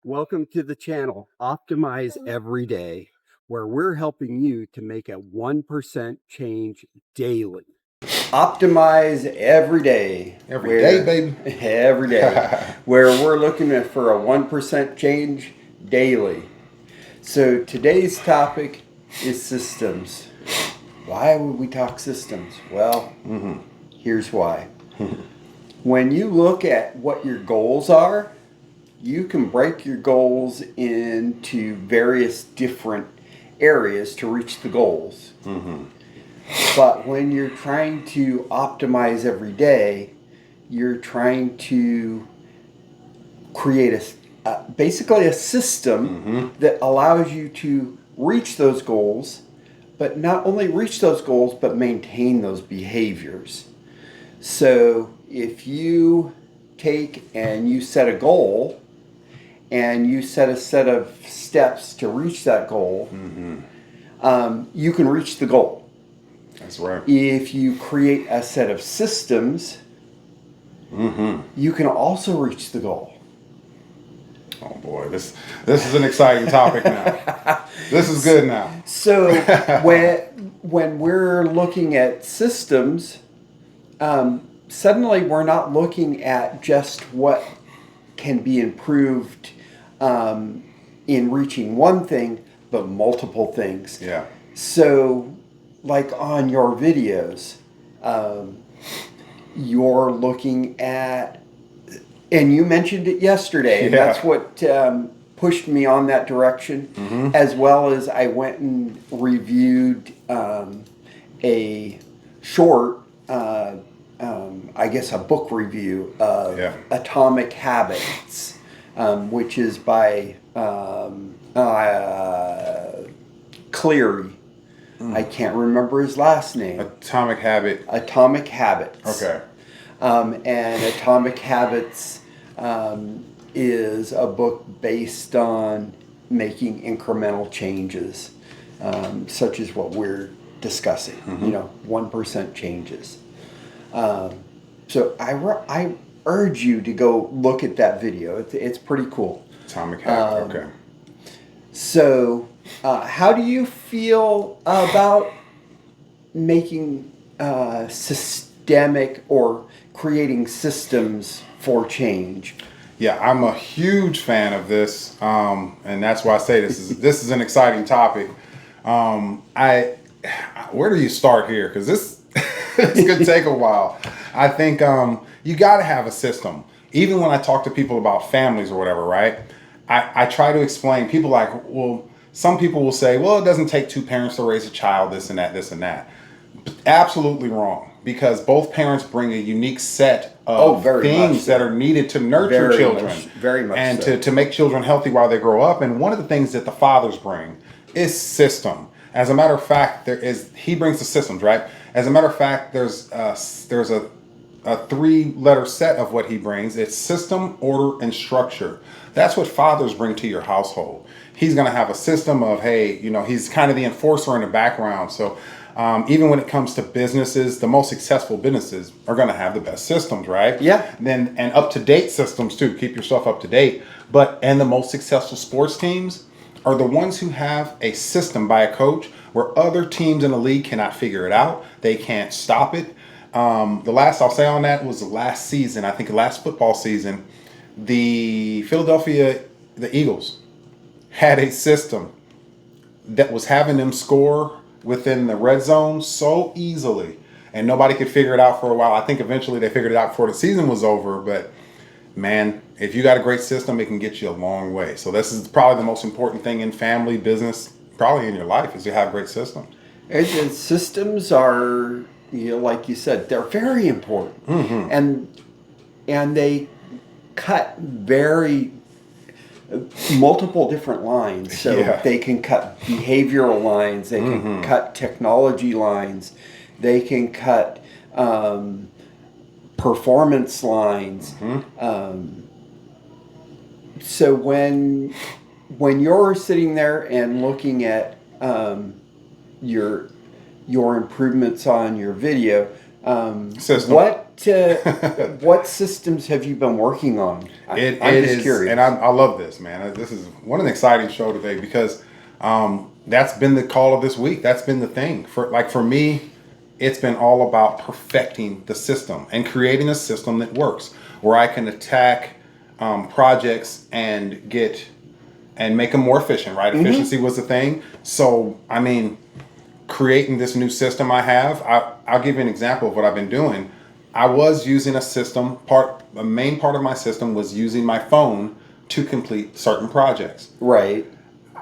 Welcome to the channel, Optimize Every Day, where we're helping you to make a 1% change daily. Optimize every day. Every day, baby. Every day. Where we're looking for a 1% change daily. So today's topic is systems. Why would we talk systems? Well, here's why. When you look at what your goals are, you can break your goals into various different areas to reach the goals. But when you're trying to optimize every day, you're trying to create basically a system that allows you to reach those goals, but not only reach those goals, but maintain those behaviors. So if you take and you set a goal and you set a set of steps to reach that goal, you can reach the goal. That's right. If you create a set of systems, you can also reach the goal. Oh boy, this is an exciting topic now. This is good now. So when we're looking at systems, suddenly we're not looking at just what can be improved in reaching one thing, but multiple things. Yeah. So, like on your videos, you're looking at, and you mentioned it yesterday, and that's what pushed me on that direction, as well as I went and reviewed a short, I guess a book review of Atomic Habits, which is by Cleary. I can't remember his last name. Atomic Habit. Atomic Habits. Okay. And Atomic Habits is a book based on making incremental changes, such as what we're discussing. 1% changes. So I urge you to go look at that video. It's pretty cool. Atomic Habit. Okay. So, how do you feel about making systemic or creating systems for change? Yeah, I'm a huge fan of this, and that's why I say this is an exciting topic. Where do you start here? Because this could take a while. I think you got to have a system. Even when I talk to people about families or whatever, right? I try to explain. People some people will say, well, it doesn't take two parents to raise a child, this and that, this and that. But absolutely wrong, because both parents bring a unique set of things that are needed to nurture children. Very much and so. to make children healthy while they grow up. And one of the things that the fathers bring is system. As a matter of fact, he brings the systems, right? As a matter of fact, there's a 3-letter set of what he brings. It's system, order, and structure. That's what fathers bring to your household. He's going to have a system of, hey, he's kind of the enforcer in the background. So even when it comes to businesses, the most successful businesses are going to have the best systems, right? Yeah. And up-to-date systems too. Keep yourself up to date. And the most successful sports teams are the ones who have a system by a coach where other teams in the league cannot figure it out. They can't stop it. The last I'll say on that was the last season. I think the last football season, the Eagles had a system that was having them score within the red zone so easily, and nobody could figure it out for a while. I think eventually they figured it out before the season was over, but man, if you got a great system, it can get you a long way. So this is probably the most important thing in family, business, probably in your life, is you have great systems. And systems are, like you said, they're very important. And they cut multiple different lines. So they can cut behavioral lines, they can cut technology lines, they can cut performance lines. So when you're sitting there and looking at your improvements on your video, System. What systems have you been working on? I'm just curious. And I love this, man. This is what an exciting show today because that's been the call of this week. That's been the thing for me. It's been all about perfecting the system and creating a system that works, where I can attack projects and make them more efficient. Right? Mm-hmm. Efficiency was the thing. So I mean, creating this new system I'll give you an example of what I've been doing. I was using a system, the main part of my system was using my phone to complete certain projects. Right.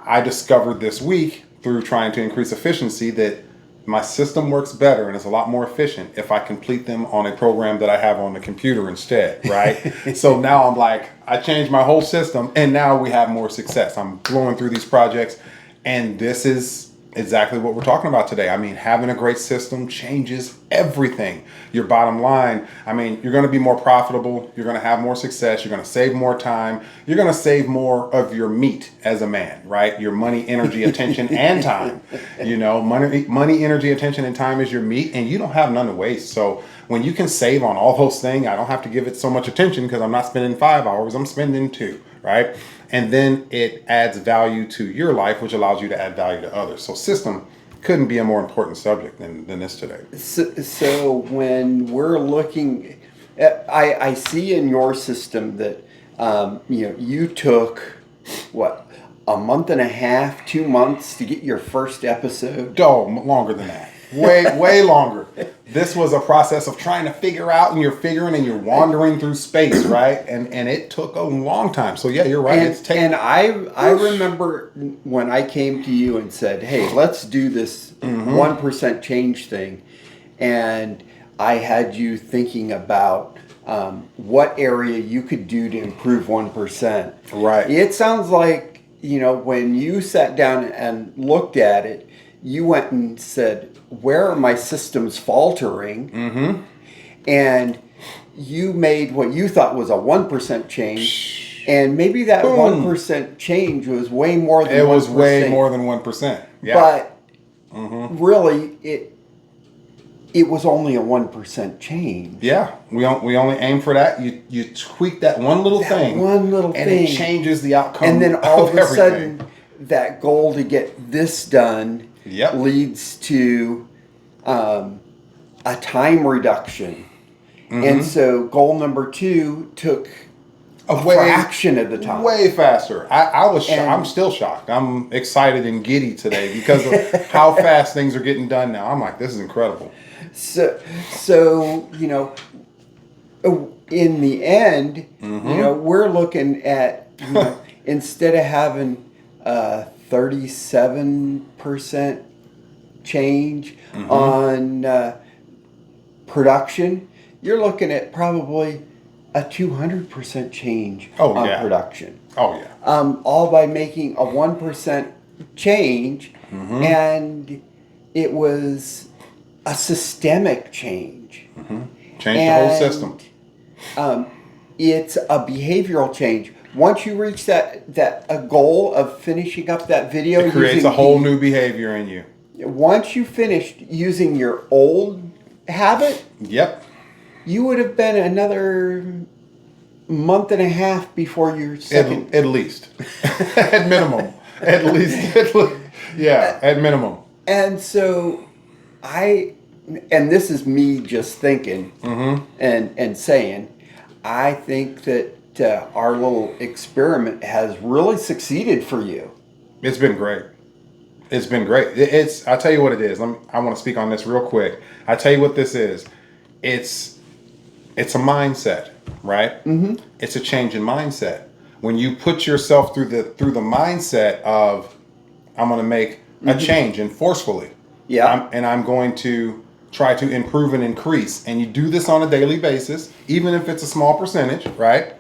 I discovered this week through trying to increase efficiency that my system works better and is a lot more efficient if I complete them on a program that I have on the computer instead, right? So now I'm like, I changed my whole system and now we have more success. I'm blowing through these projects, and this is exactly what we're talking about today. I mean, having a great system changes everything. Your bottom line, I mean, you're going to be more profitable. You're going to have more success. You're going to save more time. You're going to save more of your meat as a man, right? Your money, energy, attention, and time. You know, money, energy, attention, and time is your meat, and you don't have none to waste. So when you can save on all those things, I don't have to give it so much attention because I'm not spending 5 hours. I'm spending 2, right? And then it adds value to your life, which allows you to add value to others. So system couldn't be a more important subject than this today. So when we're looking, I see in your system that you took a month and a half, 2 months to get your first episode. Oh, longer than that. Way longer. This was a process of trying to figure out, and you're figuring and you're wandering through space, right? And it took a long time. So yeah, you're right. And I remember when I came to you and said, "Hey, let's do this 1% change thing," and I had you thinking about what area you could do to improve 1%. Right. It sounds like when you sat down and looked at it, you went and said, where are my systems faltering? Mm-hmm. And you made what you thought was a 1% change. And maybe that 1% change was way more than 1%. It was way more than 1%. Yeah. But really, it was only a 1% change. Yeah. We only aim for that. You tweak that one little thing. And it changes the outcome. And then all of a sudden, that goal to get this done leads to a time reduction. And so goal number 2 took a fraction of the time. Way faster. I'm still shocked. I'm excited and giddy today because of how fast things are getting done now. I'm like, this is incredible. So in the end, we're looking at, instead of having 37% change on production, you're looking at probably a 200% change on production. Oh yeah. All by making a 1% change, and it was a systemic change. Change the whole system. It's a behavioral change. Once you reach a goal of finishing up that video, it creates a whole new behavior in you. Once you finished using your old habit, you would have been another month and a half before your second. At least, at minimum, at minimum. And so and this is me just thinking and saying, I think that our little experiment has really succeeded for you. It's been great. It's been great. I'll tell you what it is. I want to speak on this real quick. I'll tell you what this is. It's a mindset, right? It's a change in mindset. When you put yourself through the mindset of, I'm going to make a change, and forcefully. Yeah. I'm going to try to improve and increase. And you do this on a daily basis, even if it's a small percentage, right?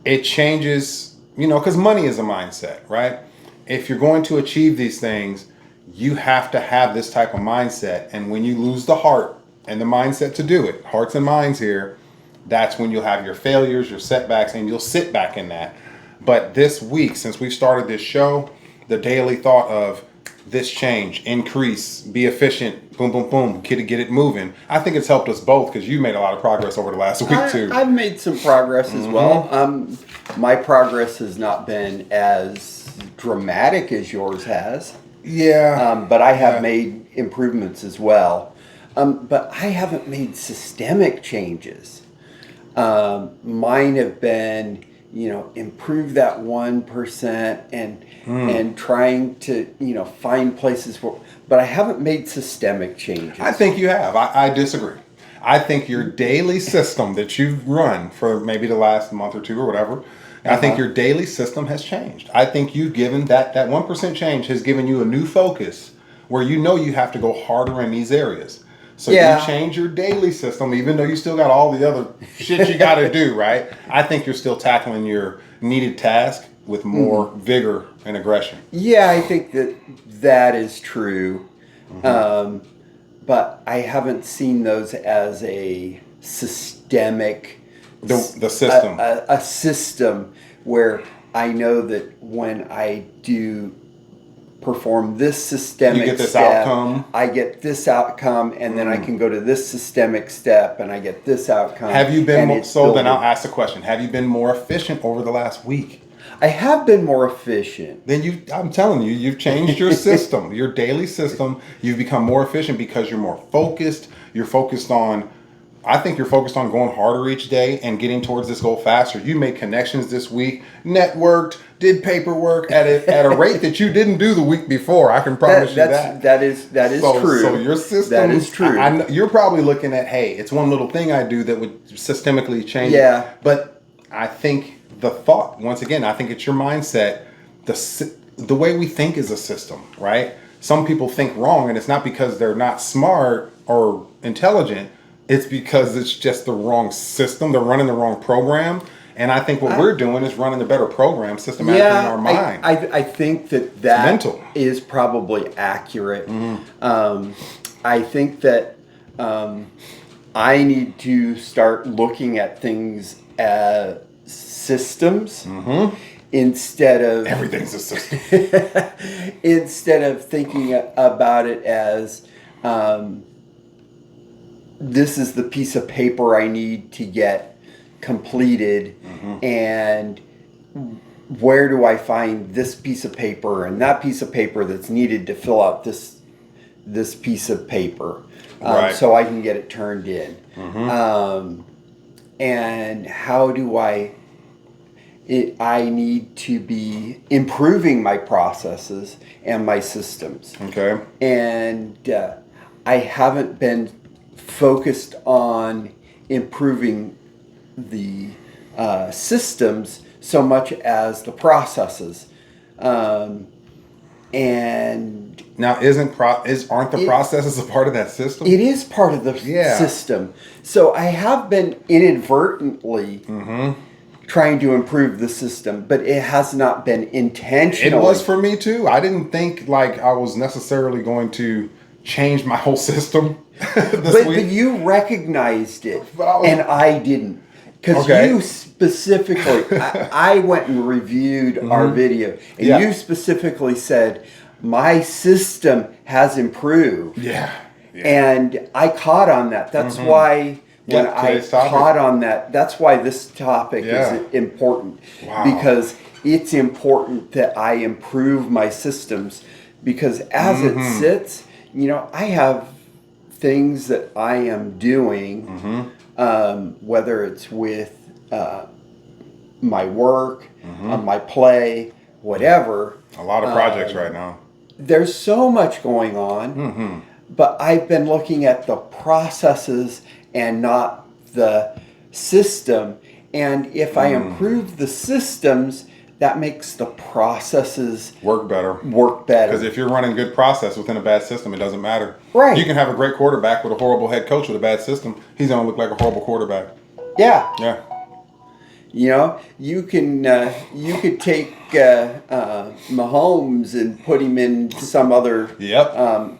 It changes, because money is a mindset, right? If you're going to achieve these things, you have to have this type of mindset. And when you lose the heart and the mindset to do it, hearts and minds here, that's when you'll have your failures, your setbacks, and you'll sit back in that. But this week, since we've started this show, the daily thought of this change, increase, be efficient, boom, boom, boom, get it moving. I think it's helped us both because you made a lot of progress over the last week too. I've made some progress as well. My progress has not been as dramatic as yours has. Yeah. But I have made improvements as well. But I haven't made systemic changes. Mine have been, improve that 1% and trying to, find places where, but I haven't made systemic changes. I think you have. I disagree. I think your daily system that you've run for maybe the last month or two or whatever, I think your daily system has changed. I think you've given that 1% change has given you a new focus where you know you have to go harder in these areas. So you change your daily system, even though you still got all the other shit you got to do, right? I think you're still tackling your needed task with more vigor and aggression. Yeah, I think that is true. But I haven't seen those as a systemic... The system. A system where I know that when I do perform this systemic you get this step, outcome. I get this outcome, and then I can go to this systemic step, and I get this outcome. Have you been more, so? building. Then I'll ask the question: have you been more efficient over the last week? I have been more efficient. Then I'm telling you, you've changed your system, your daily system. You've become more efficient because you're more focused. You're focused on. I think you're focused on going harder each day and getting towards this goal faster. You made connections this week, networked, did paperwork at a rate that you didn't do the week before. I can promise you that. That is true. So your system, that is true. I know, you're probably looking at, hey, it's one little thing I do that would systemically change. Yeah. It. But I think the thought, once again, I think it's your mindset. The way we think is a system, right? Some people think wrong, and it's not because they're not smart or intelligent. It's because it's just the wrong system. They're running the wrong program. And I think what we're doing is running the better program systematically in our mind. I think that mental. Is probably accurate. I think that I need to start looking at things as systems instead of... Everything's a system. Instead of thinking about it as... this is the piece of paper I need to get completed, and where do I find this piece of paper and that piece of paper that's needed to fill out this piece of paper, right. So I can get it turned in. And how do I need to be improving my processes and my systems. Okay. And I haven't been focused on improving the systems so much as the processes. And now, aren't the processes a part of that system? It is part of the system. So I have been inadvertently trying to improve the system, but it has not been intentional. It was for me too. I didn't think like I was necessarily going to change my whole system this week. But you recognized it, and I didn't. Because you specifically, I went and reviewed our video, and you specifically said, my system has improved. Yeah. And I caught on that. That's why when I caught on that, that's why this topic is important. Wow. Because it's important that I improve my systems. Because as it sits, I have things that I am doing, whether it's with my work, my play, whatever. A lot of projects right now. There's so much going on, but I've been looking at the processes and not the system. And if I improve the systems, that makes the processes work better. Because if you're running good process within a bad system, it doesn't matter. Right. You can have a great quarterback with a horrible head coach with a bad system. He's going to look like a horrible quarterback. Yeah. Yeah. You could take Mahomes and put him in some other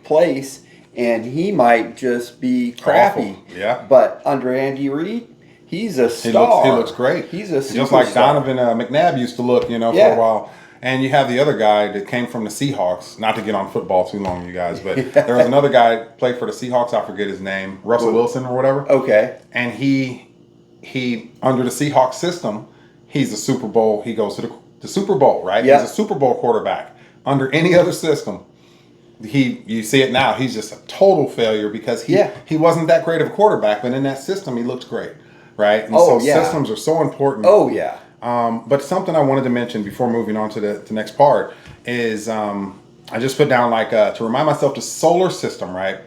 place, and he might just be crappy. Awful. Yeah. But under Andy Reid, he's a star. He looks great. He's a superstar. Just like Donovan McNabb used to look, for a while. And you have the other guy that came from the Seahawks. Not to get on football too long, you guys, but there was another guy that played for the Seahawks. I forget his name, Russell Wilson or whatever. Okay. And he under the Seahawks system, he's a Super Bowl. He goes to the Super Bowl, right? Yeah. He's a Super Bowl quarterback. Under any other system, you see it now. He's just a total failure because he wasn't that great of a quarterback, but in that system, he looked great, right? And systems are so important. Oh yeah. But something I wanted to mention before moving on to the next part is I just put down to remind myself the solar system, right?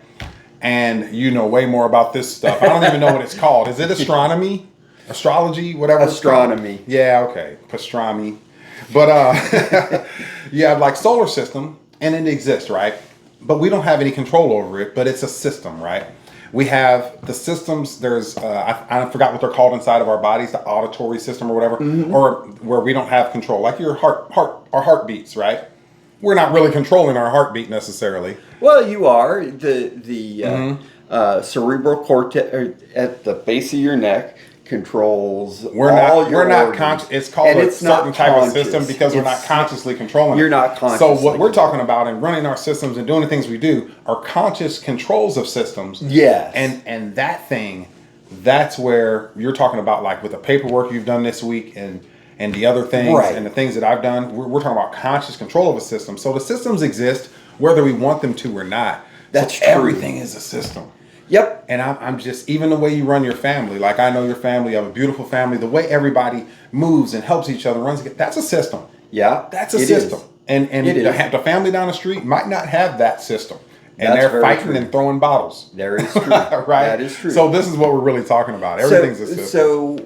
And you know way more about this stuff. I don't even know what it's called. Is it astronomy? Astrology? Whatever. Astronomy. Yeah, okay. Pastrami. But you have like solar system and it exists, right? But we don't have any control over it, but it's a system, right? We have the systems, there's, I forgot what they're called inside of our bodies, the auditory system or whatever, or where we don't have control, like your our heartbeats, right? We're not really controlling our heartbeat necessarily. Well, you are. The cerebral cortex at the base of your neck controls We're not conscious. It's called a certain type of system because we're not consciously controlling it. You're not conscious. So what we're talking about and running our systems and doing the things we do are conscious controls of systems. Yes. And that thing, that's where you're talking about, like with the paperwork you've done this week and the other things and the things that I've done. We're talking about conscious control of a system. So the systems exist whether we want them to or not. That's so true. Everything is a system. Yep. And I'm just, even the way you run your family, like I know your family, you have a beautiful family, the way everybody moves and helps each other, that's a system. Yeah. That's a system. And the family down the street might not have that system. And they're fighting and throwing bottles. There is true. Right? That is true. So this is what we're really talking about. Everything's a system. So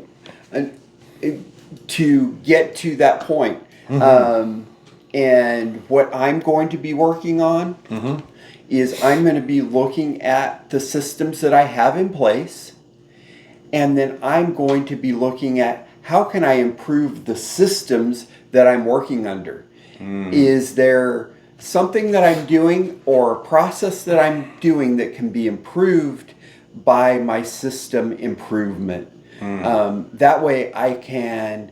to get to that point, and what I'm going to be working on is I'm going to be looking at the systems that I have in place, and then I'm going to be looking at how can I improve the systems that I'm working under. Is there something that I'm doing or a process that I'm doing that can be improved by my system improvement? That way I can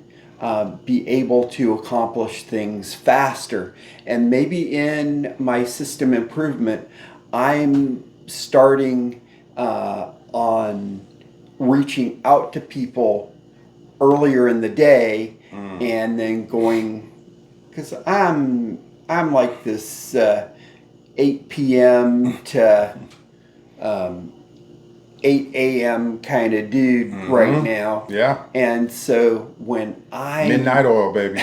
be able to accomplish things faster. And maybe in my system improvement, I'm starting on reaching out to people earlier in the day and then going, because I'm like this 8 p.m. to 8 a.m. kind of dude right now. Yeah. And so when midnight oil, baby.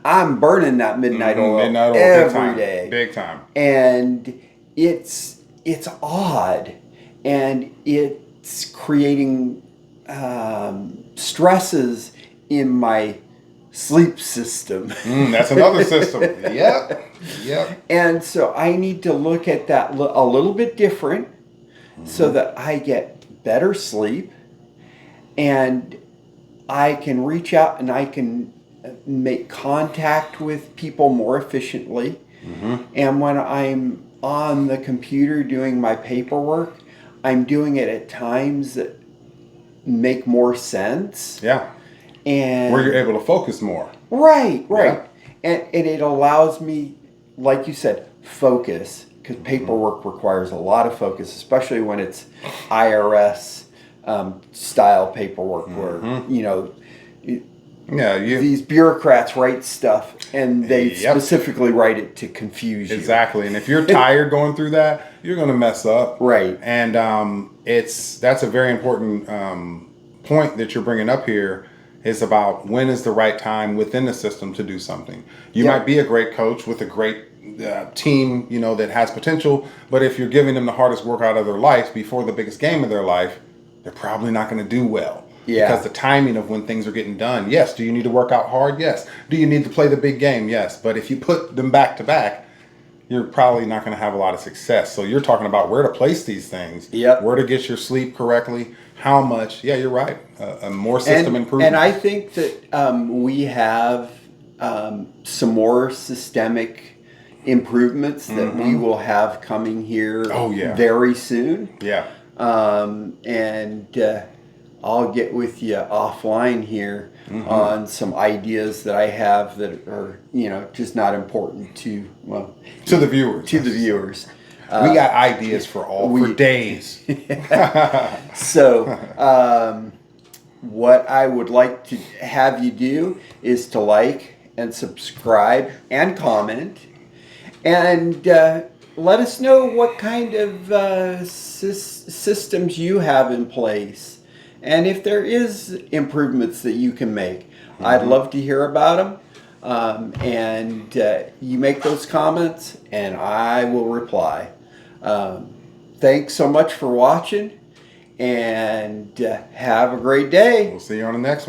I'm burning that midnight oil, every day. Big time. And it's odd. And it's creating stresses in my sleep system. That's another system. Yep. And so I need to look at that a little bit different so that I get better sleep and I can reach out and I can make contact with people more efficiently. And when I'm on the computer doing my paperwork, I'm doing it at times that make more sense. Yeah. And where you're able to focus more. Right. Yeah. And it allows me, like you said, focus, because paperwork requires a lot of focus, especially when it's IRS style paperwork where, these bureaucrats write stuff and they specifically write it to confuse you. Exactly. And if you're tired going through that, you're going to mess up. Right. And that's a very important point that you're bringing up here, is about when is the right time within the system to do something. You might be a great coach with a great team, that has potential, but if you're giving them the hardest workout of their life before the biggest game of their life, they're probably not going to do well. Yeah. Because the timing of when things are getting done. Yes. Do you need to work out hard? Yes. Do you need to play the big game? Yes. But if you put them back to back, you're probably not going to have a lot of success. So you're talking about where to place these things, where to get your sleep correctly, how much. Yeah, you're right. A more system improvement. And I think that we have some more systemic improvements that we will have coming here very soon. Yeah. And I'll get with you offline here on some ideas that I have that are, just not important to, To the viewers. to the viewers. We got ideas for days. So, what I would like to have you do is to like and subscribe and comment, and let us know what kind of systems you have in place, and if there is improvements that you can make. I'd love to hear about them, and you make those comments, and I will reply. Thanks so much for watching, and have a great day. We'll see you on the next one.